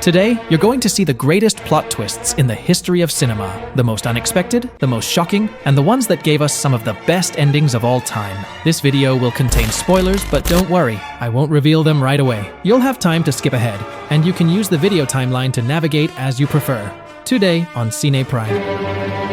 Today, you're going to see the greatest plot twists in the history of cinema. The most unexpected, the most shocking, and the ones that gave us some of the best endings of all time. This video will contain spoilers, but don't worry, I won't reveal them right away. You'll have time to skip ahead, and you can use the video timeline to navigate as you prefer. Today on Cine Prime.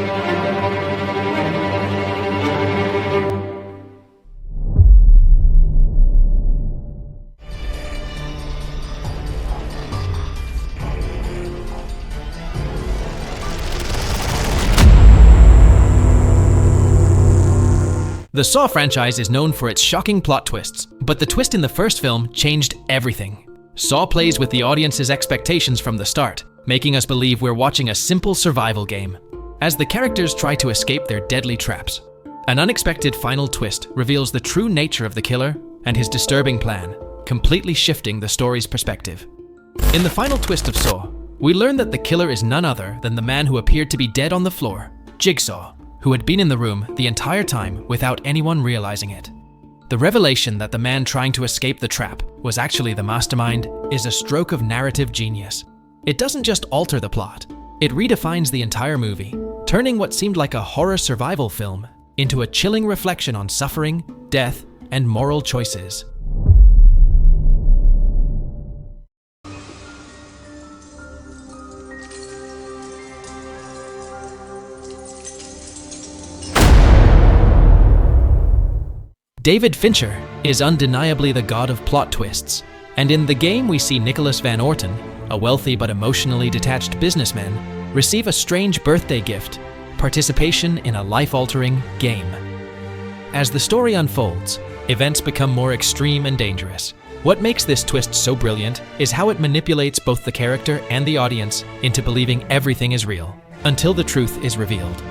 The Saw franchise is known for its shocking plot twists, but the twist in the first film changed everything. Saw plays with the audience's expectations from the start, making us believe we're watching a simple survival game. As the characters try to escape their deadly traps, an unexpected final twist reveals the true nature of the killer and his disturbing plan, completely shifting the story's perspective. In the final twist of Saw, we learn that the killer is none other than the man who appeared to be dead on the floor, Jigsaw, who had been in the room the entire time without anyone realizing it. The revelation that the man trying to escape the trap was actually the mastermind is a stroke of narrative genius. It doesn't just alter the plot, it redefines the entire movie, turning what seemed like a horror survival film into a chilling reflection on suffering, death, and moral choices. David Fincher is undeniably the god of plot twists, and in The Game we see Nicholas Van Orton, a wealthy but emotionally detached businessman, receive a strange birthday gift, participation in a life-altering game. As the story unfolds, events become more extreme and dangerous. What makes this twist so brilliant is how it manipulates both the character and the audience into believing everything is real, until the truth is revealed.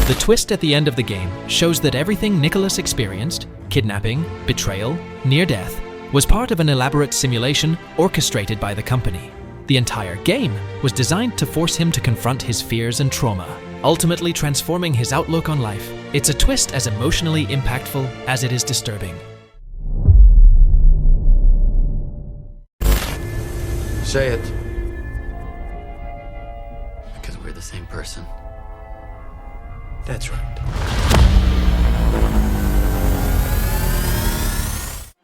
The twist at the end of The Game shows that everything Nicholas experienced, kidnapping, betrayal, near death, was part of an elaborate simulation orchestrated by the company. The entire game was designed to force him to confront his fears and trauma, ultimately transforming his outlook on life. It's a twist as emotionally impactful as it is disturbing. Say it. Because we're the same person. That's right.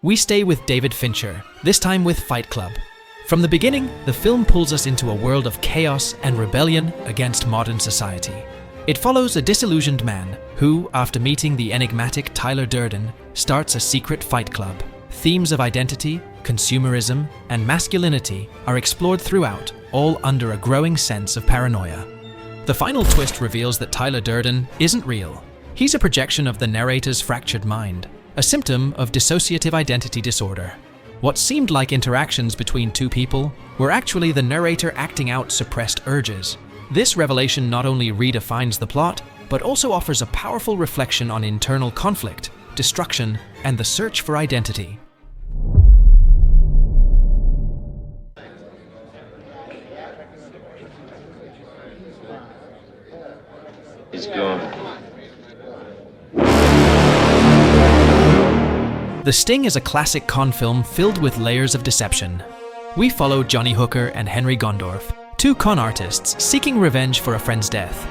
We stay with David Fincher, this time with Fight Club. From the beginning, the film pulls us into a world of chaos and rebellion against modern society. It follows a disillusioned man who, after meeting the enigmatic Tyler Durden, starts a secret fight club. Themes of identity, consumerism, and masculinity are explored throughout, all under a growing sense of paranoia. The final twist reveals that Tyler Durden isn't real. He's a projection of the narrator's fractured mind, a symptom of dissociative identity disorder. What seemed like interactions between two people were actually the narrator acting out suppressed urges. This revelation not only redefines the plot, but also offers a powerful reflection on internal conflict, destruction, and the search for identity. He's gone. The Sting is a classic con film filled with layers of deception. We follow Johnny Hooker and Henry Gondorff, two con artists seeking revenge for a friend's death.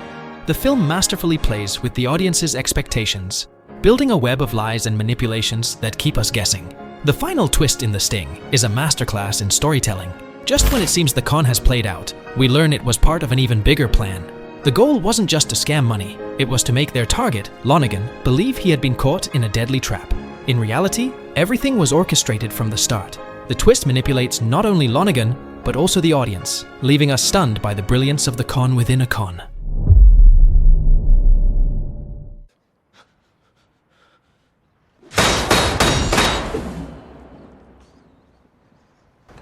The film masterfully plays with the audience's expectations, building a web of lies and manipulations that keep us guessing. The final twist in The Sting is a masterclass in storytelling. Just when it seems the con has played out, we learn it was part of an even bigger plan. The goal wasn't just to scam money, it was to make their target, Lonergan, believe he had been caught in a deadly trap. In reality, everything was orchestrated from the start. The twist manipulates not only Lonergan, but also the audience, leaving us stunned by the brilliance of the con within a con.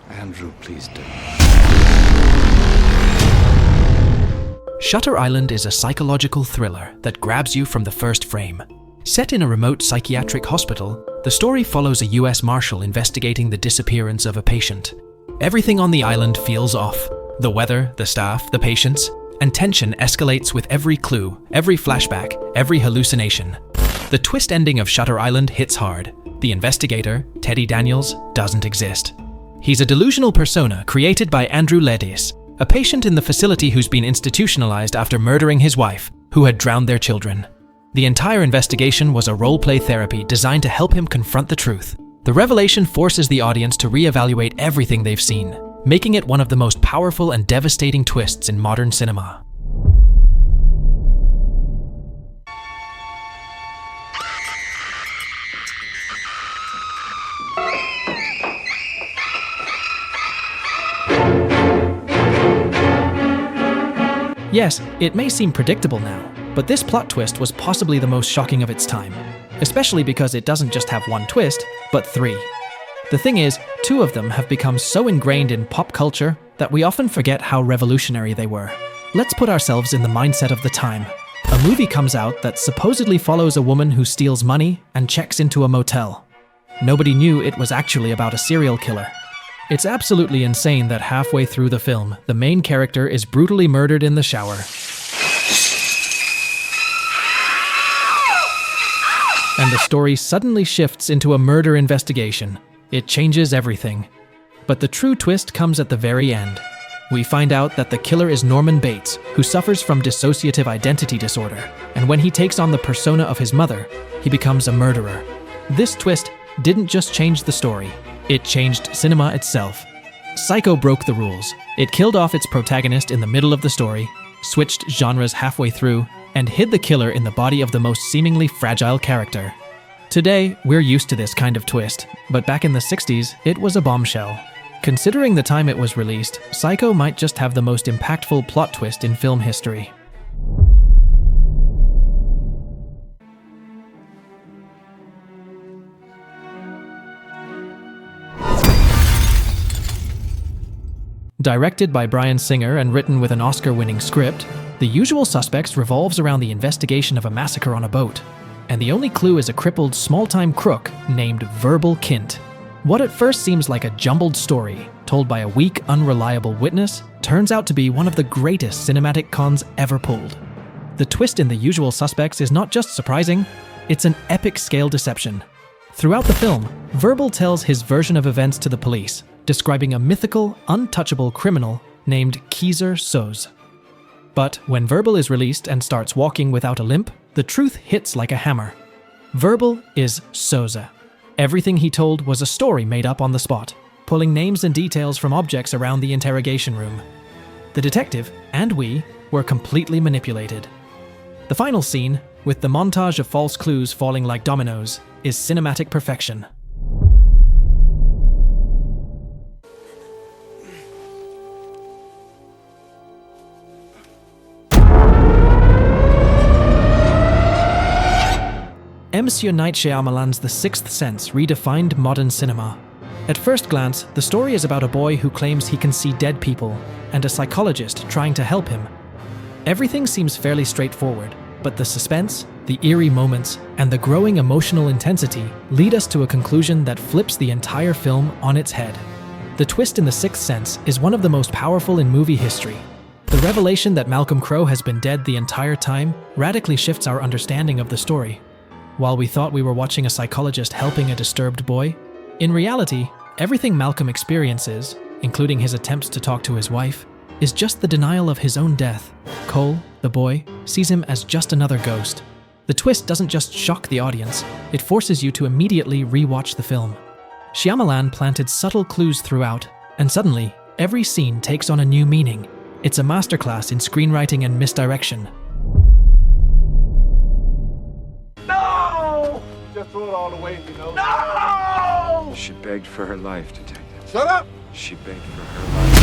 Andrew, please don't. Shutter Island is a psychological thriller that grabs you from the first frame. Set in a remote psychiatric hospital, the story follows a US Marshal investigating the disappearance of a patient. Everything on the island feels off. The weather, the staff, the patients, and tension escalates with every clue, every flashback, every hallucination. The twist ending of Shutter Island hits hard. The investigator, Teddy Daniels, doesn't exist. He's a delusional persona created by Andrew Ledis, a patient in the facility who's been institutionalized after murdering his wife, who had drowned their children. The entire investigation was a role-play therapy designed to help him confront the truth. The revelation forces the audience to reevaluate everything they've seen, making it one of the most powerful and devastating twists in modern cinema. Yes, it may seem predictable now, but this plot twist was possibly the most shocking of its time, especially because it doesn't just have one twist, but three. The thing is, two of them have become so ingrained in pop culture that we often forget how revolutionary they were. Let's put ourselves in the mindset of the time. A movie comes out that supposedly follows a woman who steals money and checks into a motel. Nobody knew it was actually about a serial killer. It's absolutely insane that halfway through the film, the main character is brutally murdered in the shower. And the story suddenly shifts into a murder investigation. It changes everything. But the true twist comes at the very end. We find out that the killer is Norman Bates, who suffers from dissociative identity disorder, and when he takes on the persona of his mother, he becomes a murderer. This twist didn't just change the story, it changed cinema itself. Psycho broke the rules. It killed off its protagonist in the middle of the story, switched genres halfway through, and hid the killer in the body of the most seemingly fragile character. Today, we're used to this kind of twist, but back in the 60s, it was a bombshell. Considering the time it was released, Psycho might just have the most impactful plot twist in film history. Directed by Bryan Singer and written with an Oscar-winning script, The Usual Suspects revolves around the investigation of a massacre on a boat, and the only clue is a crippled small-time crook named Verbal Kint. What at first seems like a jumbled story, told by a weak, unreliable witness, turns out to be one of the greatest cinematic cons ever pulled. The twist in The Usual Suspects is not just surprising, it's an epic-scale deception. Throughout the film, Verbal tells his version of events to the police, describing a mythical, untouchable criminal named Keyser Söze. But when Verbal is released and starts walking without a limp, the truth hits like a hammer. Verbal is Söze. Everything he told was a story made up on the spot, pulling names and details from objects around the interrogation room. The detective, and we, were completely manipulated. The final scene, with the montage of false clues falling like dominoes, is cinematic perfection. M. Night Shyamalan's The Sixth Sense redefined modern cinema. At first glance, the story is about a boy who claims he can see dead people, and a psychologist trying to help him. Everything seems fairly straightforward, but the suspense, the eerie moments, and the growing emotional intensity lead us to a conclusion that flips the entire film on its head. The twist in The Sixth Sense is one of the most powerful in movie history. The revelation that Malcolm Crowe has been dead the entire time radically shifts our understanding of the story. While we thought we were watching a psychologist helping a disturbed boy, in reality, everything Malcolm experiences, including his attempts to talk to his wife, is just the denial of his own death. Cole, the boy, sees him as just another ghost. The twist doesn't just shock the audience, it forces you to immediately re-watch the film. Shyamalan planted subtle clues throughout, and suddenly, every scene takes on a new meaning. It's a masterclass in screenwriting and misdirection. Just throw it all away, you know. No! She begged for her life, Detective. Shut up! She begged for her life.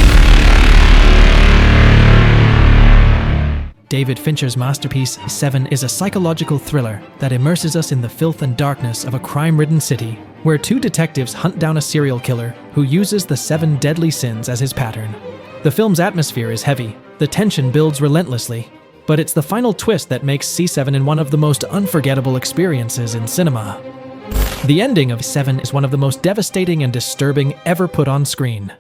David Fincher's masterpiece, Seven, is a psychological thriller that immerses us in the filth and darkness of a crime-ridden city, where two detectives hunt down a serial killer who uses the 7 deadly sins as his pattern. The film's atmosphere is heavy, the tension builds relentlessly, but it's the final twist that makes C7 one of the most unforgettable experiences in cinema. The ending of Seven is one of the most devastating and disturbing ever put on screen.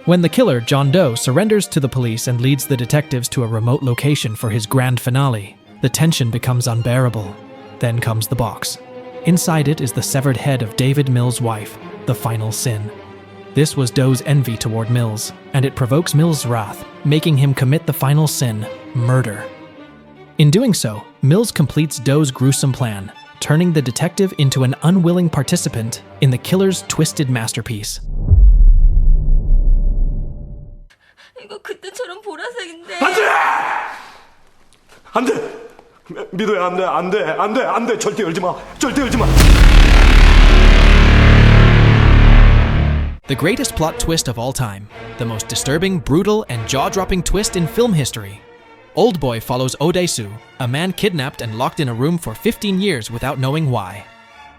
When the killer, John Doe, surrenders to the police and leads the detectives to a remote location for his grand finale, the tension becomes unbearable. Then comes the box. Inside it is the severed head of David Mills' wife, the final sin. This was Doe's envy toward Mills, and it provokes Mills' wrath, making him commit the final sin, murder. In doing so, Mills completes Doe's gruesome plan, turning the detective into an unwilling participant in the killer's twisted masterpiece. 이거 그때처럼 보라색인데. 안 돼! 미도야, 안 돼! 절대 열지 마! 절대 열지 마! The greatest plot twist of all time, the most disturbing, brutal, and jaw-dropping twist in film history. Oldboy follows Odaisu, a man kidnapped and locked in a room for 15 years without knowing why.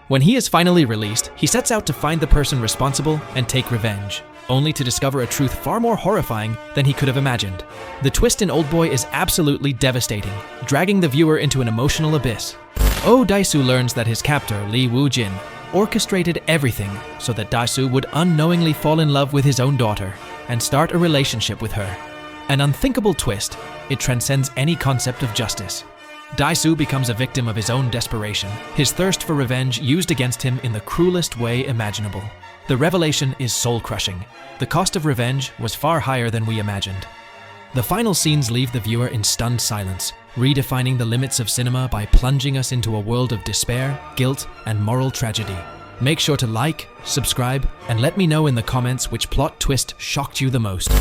When he is finally released, he sets out to find the person responsible and take revenge, only to discover a truth far more horrifying than he could have imagined. The twist in Oldboy is absolutely devastating, dragging the viewer into an emotional abyss. Odaisu learns that his captor, Lee Woo-jin, orchestrated everything so that Daisu would unknowingly fall in love with his own daughter and start a relationship with her. An unthinkable twist, it transcends any concept of justice. Daisu becomes a victim of his own desperation, his thirst for revenge used against him in the cruelest way imaginable. The revelation is soul-crushing. The cost of revenge was far higher than we imagined. The final scenes leave the viewer in stunned silence, redefining the limits of cinema by plunging us into a world of despair, guilt, and moral tragedy. Make sure to like, subscribe, and let me know in the comments which plot twist shocked you the most.